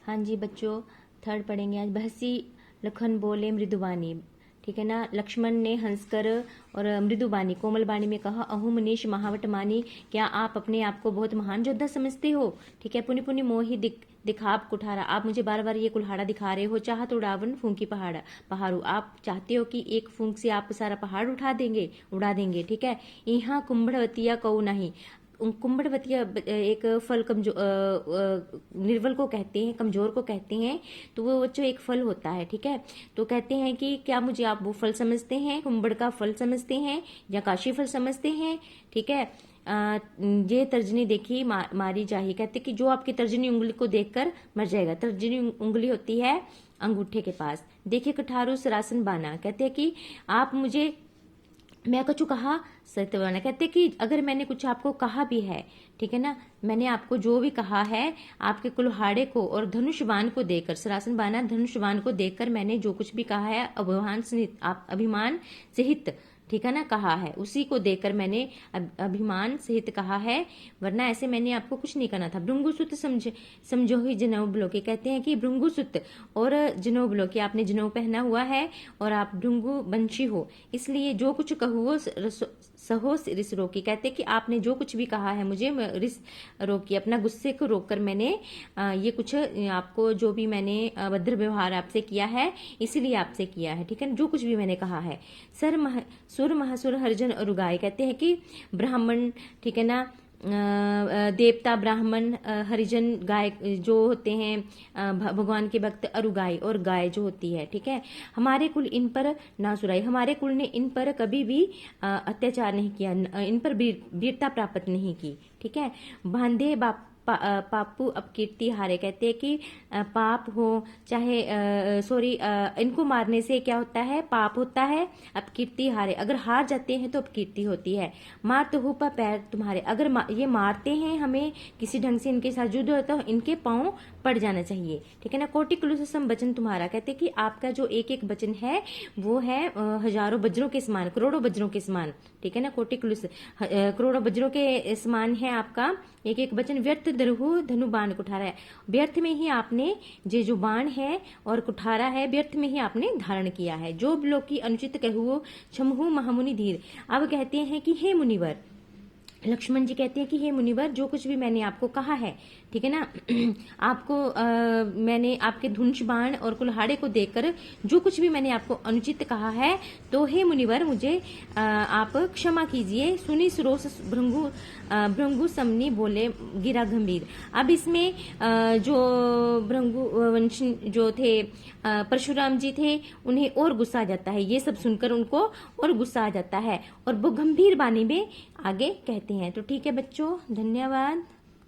हाँ जी बच्चों, थर्ड पढ़ेंगे आज। बहसी लखन बोले मृदुबानी, ठीक है ना। लक्ष्मण ने हंसकर और मृदुबानी कोमल बाणी में कहा, अहु मनीष महावट मानी, क्या आप अपने आप को बहुत महान योद्धा समझते हो? ठीक है। पुनि पुनि मोहि दिखाप कुठारा, आप मुझे बार बार ये कुल्हाड़ा दिखा रहे हो। चाहत उड़ावन फूंकी पहाड़ू, आप चाहते हो कि एक फूंक से आप सारा पहाड़ उड़ा देंगे। ठीक है। यहाँ कुंभड़वतिया कऊ नहीं, कुंभड़वतिया एक फल निर्बल को कहते हैं, कमजोर को कहते हैं। तो वो बच्चों एक फल होता है। ठीक है। तो कहते हैं कि क्या मुझे आप वो फल समझते हैं, कुंभड़ का फल समझते हैं या काशी फल समझते हैं? ठीक है। ये तर्जनी देखी मारी जाही, कहते कि जो आपकी तर्जनी उंगली को देखकर मर जाएगा। तर्जनी उंगली होती है अंगूठे के पास। देखिए कठारू सरासन बाना, कहते हैं कि आप मुझे, मैं कछु कहा सत्यवाना, कहते कि अगर मैंने कुछ आपको कहा भी है, ठीक है ना, मैंने आपको जो भी कहा है, आपके कुल्हाड़े को और धनुषबाण को देखकर, सरासन बाना धनुषबाण को देखकर मैंने जो कुछ भी कहा है अभिमान सहित, ठीक है ना, कहा है, उसी को देखकर मैंने अभिमान सहित कहा है, वरना ऐसे मैंने आपको कुछ नहीं करना था। भृंगुसुत समझो ही जनेऊ ब्लोके, कहते हैं कि भृंगुसुत और जनेऊ ब्लोके, आपने जनेऊ पहना हुआ है और आप भृंगु वंशी हो, इसलिए जो कुछ कहूँ वो सहो रिस रोकी, कहते कि आपने जो कुछ भी कहा है मुझे रिस रोकी, अपना गुस्से को रोककर मैंने ये कुछ आपको जो भी मैंने अभद्र व्यवहार आपसे किया है इसीलिए आपसे किया है। ठीक है। जो कुछ भी मैंने कहा है। सुर महासुर हरिजन रुगाए, कहते हैं कि ब्राह्मण, ठीक है ना, देवता ब्राह्मण हरिजन गाय जो होते हैं भगवान के भक्त, अरुगाई और गाय जो होती है। ठीक है। हमारे कुल इन पर ना सुराई, हमारे कुल ने इन पर कभी भी अत्याचार नहीं किया, इन पर वीरता प्राप्त नहीं की। ठीक है। बांधे पापू अपकीर्ति हारे, कहते हैं कि पाप हो चाहे इनको मारने से क्या होता है, पाप होता है, अपकीर्ति हारे, अगर हार जाते हैं तो अपकीर्ति होती है। मार तो हो पर पैर तुम्हारे, अगर ये मारते हैं हमें किसी ढंग से, इनके साथ युद्ध होता है, इनके पांव पड़ जाना चाहिए। ठीक है ना। कोटि कुलुसम वचन तुम्हारा, कहते हैं कि आपका जो एक एक वचन है वो है हजारों वज्रों के समान, करोड़ों वज्रों के समान। ठीक है ना। कोटि कुलुस करोड़ों वज्रों के समान है आपका एक एक वचन। व्यर्थ दरहु धनु बाण कुठारा है, व्यर्थ में ही आपने ये जो बाण है और कुठारा है, व्यर्थ में ही आपने धारण किया है। जो लोग की अनुचित कहु क्षमहु महामुनि धीर, अब कहते हैं कि हे मुनिवर, लक्ष्मण जी कहते हैं कि हे मुनिवर, जो कुछ भी मैंने आपको कहा है, ठीक है ना, आपको मैंने आपके धनुष बाण और कुल्हाड़े को देखकर जो कुछ भी मैंने आपको अनुचित कहा है, तो हे मुनिवर मुझे आप क्षमा कीजिए। सुनी सुरोस भृंगु समनी बोले गिरा गंभीर। अब इसमें जो भृंगु वंश जो थे परशुराम जी थे, उन्हें और गुस्सा आ जाता है, ये सब सुनकर उनको और गुस्सा आ जाता है और वो गंभीर वाणी में आगे कहते हैं। तो ठीक है बच्चों, धन्यवाद।